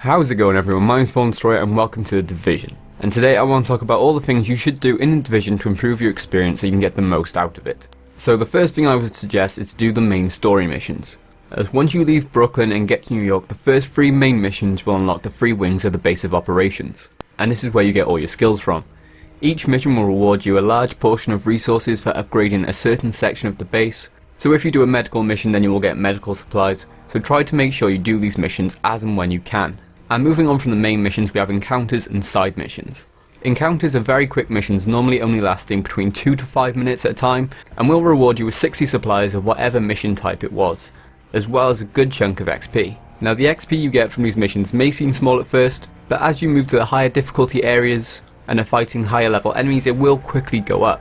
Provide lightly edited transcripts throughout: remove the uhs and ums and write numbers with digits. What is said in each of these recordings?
How's it going everyone, my name's FallenDestroyer and welcome to The Division. And today I want to talk about all the things you should do in The Division to improve your experience so you can get the most out of it. So the first thing I would suggest is to do the main story missions. As once you leave Brooklyn and get to New York, the first 3 main missions will unlock the 3 wings of the base of operations. And this is where you get all your skills from. Each mission will reward you a large portion of resources for upgrading a certain section of the base. So if you do a medical mission, then you will get medical supplies, so try to make sure you do these missions as and when you can. And moving on from the main missions, we have encounters and side missions. Encounters are very quick missions, normally only lasting between 2 to 5 minutes at a time, and will reward you with 60 supplies of whatever mission type it was, as well as a good chunk of XP. Now the XP you get from these missions may seem small at first, but as you move to the higher difficulty areas and are fighting higher level enemies, it will quickly go up.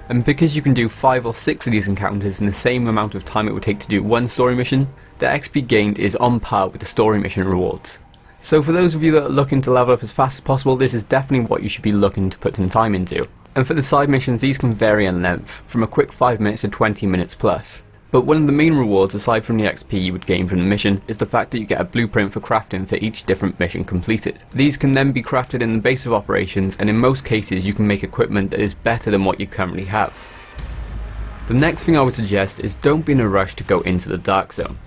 And because you can do 5 or 6 of these encounters in the same amount of time it would take to do one story mission, the XP gained is on par with the story mission rewards. So for those of you that are looking to level up as fast as possible, this is definitely what you should be looking to put some time into. And for the side missions, these can vary in length, from a quick 5 minutes to 20 minutes plus. But one of the main rewards, aside from the XP you would gain from the mission, is the fact that you get a blueprint for crafting for each different mission completed. These can then be crafted in the base of operations, and in most cases you can make equipment that is better than what you currently have. The next thing I would suggest is don't be in a rush to go into the Dark Zone.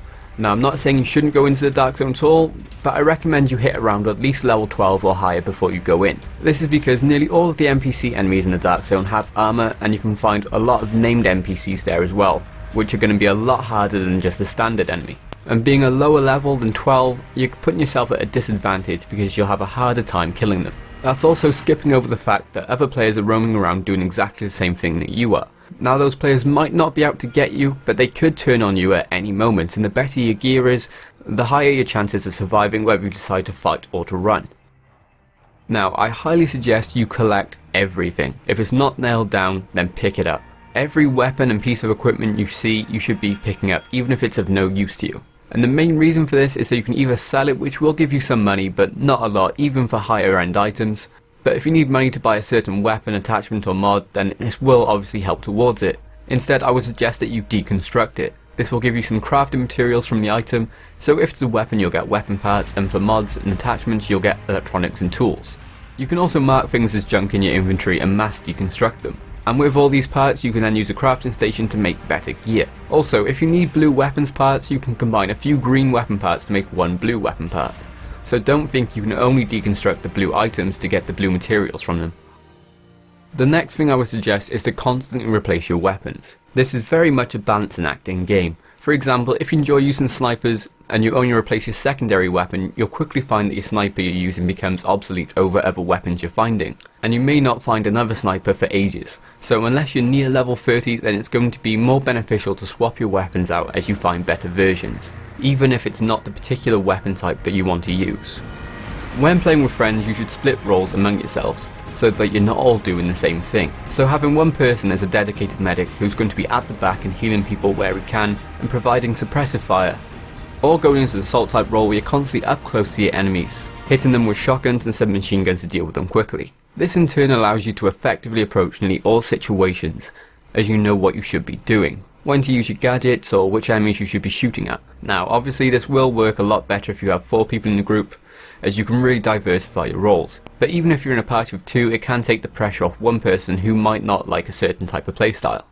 Now I'm not saying you shouldn't go into the Dark Zone at all, but I recommend you hit around at least level 12 or higher before you go in. This is because nearly all of the NPC enemies in the Dark Zone have armor, and you can find a lot of named NPCs there as well, which are going to be a lot harder than just a standard enemy. And being a lower level than 12, you're putting yourself at a disadvantage because you'll have a harder time killing them. That's also skipping over the fact that other players are roaming around doing exactly the same thing that you are. Now those players might not be out to get you, but they could turn on you at any moment, and the better your gear is, the higher your chances of surviving whether you decide to fight or to run. Now I highly suggest you collect everything. If it's not nailed down, then pick it up. Every weapon and piece of equipment you see, you should be picking up, even if it's of no use to you. And the main reason for this is so you can either sell it, which will give you some money, but not a lot, even for higher end items. But if you need money to buy a certain weapon, attachment or mod, then this will obviously help towards it. Instead, I would suggest that you deconstruct it. This will give you some crafting materials from the item, so if it's a weapon you'll get weapon parts, and for mods and attachments you'll get electronics and tools. You can also mark things as junk in your inventory and mass deconstruct them. And with all these parts you can then use a crafting station to make better gear. Also, if you need blue weapons parts, you can combine a few green weapon parts to make one blue weapon part. So don't think you can only deconstruct the blue items to get the blue materials from them. The next thing I would suggest is to constantly replace your weapons. This is very much a balancing act in game. For example, if you enjoy using snipers and you only replace your secondary weapon, you'll quickly find that your sniper you're using becomes obsolete over other weapons you're finding. And you may not find another sniper for ages. So unless you're near level 30, then it's going to be more beneficial to swap your weapons out as you find better versions, even if it's not the particular weapon type that you want to use. When playing with friends, you should split roles among yourselves, so that you're not all doing the same thing. So having one person as a dedicated medic who's going to be at the back and healing people where he can and providing suppressive fire, or going into the assault type role where you're constantly up close to your enemies, hitting them with shotguns and submachine guns to deal with them quickly. This in turn allows you to effectively approach nearly all situations, as you know what you should be doing, when to use your gadgets or which enemies you should be shooting at. Now obviously this will work a lot better if you have 4 people in the group, as you can really diversify your roles. But even if you're in a party of 2, it can take the pressure off one person who might not like a certain type of playstyle.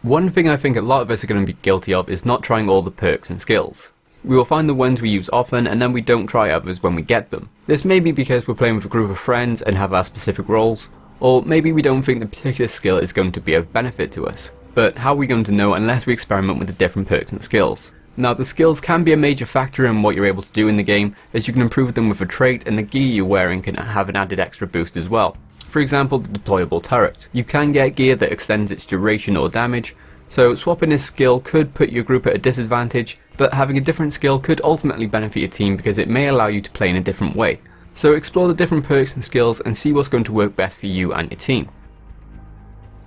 One thing I think a lot of us are going to be guilty of is not trying all the perks and skills. We will find the ones we use often and then we don't try others when we get them. This may be because we're playing with a group of friends and have our specific roles, or maybe we don't think the particular skill is going to be of benefit to us. But how are we going to know unless we experiment with the different perks and skills? Now the skills can be a major factor in what you're able to do in the game, as you can improve them with a trait, and the gear you're wearing can have an added extra boost as well. For example, the deployable turret. You can get gear that extends its duration or damage, so swapping this skill could put your group at a disadvantage, but having a different skill could ultimately benefit your team because it may allow you to play in a different way. So explore the different perks and skills and see what's going to work best for you and your team.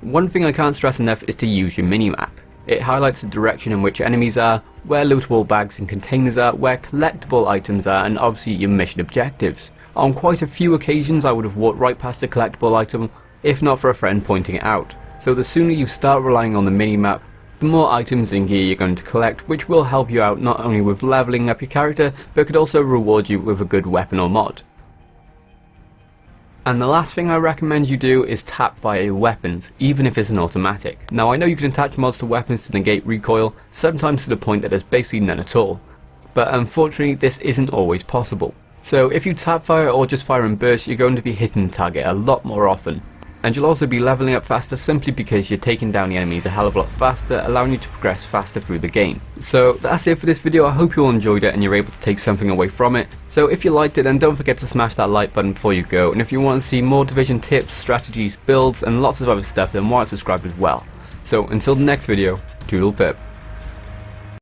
One thing I can't stress enough is to use your minimap. It highlights the direction in which enemies are, where lootable bags and containers are, where collectible items are, and obviously your mission objectives. On quite a few occasions I would have walked right past a collectible item, if not for a friend pointing it out. So the sooner you start relying on the minimap, the more items and gear you're going to collect, which will help you out not only with leveling up your character, but could also reward you with a good weapon or mod. And the last thing I recommend you do is tap fire your weapons, even if it's an automatic. Now I know you can attach mods to weapons to negate recoil, sometimes to the point that there's basically none at all, but unfortunately this isn't always possible. So if you tap fire or just fire in bursts, you're going to be hitting the target a lot more often. And you'll also be leveling up faster simply because you're taking down the enemies a hell of a lot faster, allowing you to progress faster through the game. So that's it for this video. I hope you all enjoyed it and you're able to take something away from it. So if you liked it, then don't forget to smash that like button before you go, and if you want to see more Division tips, strategies, builds and lots of other stuff, then why not subscribe as well. So until the next video, toodle pip.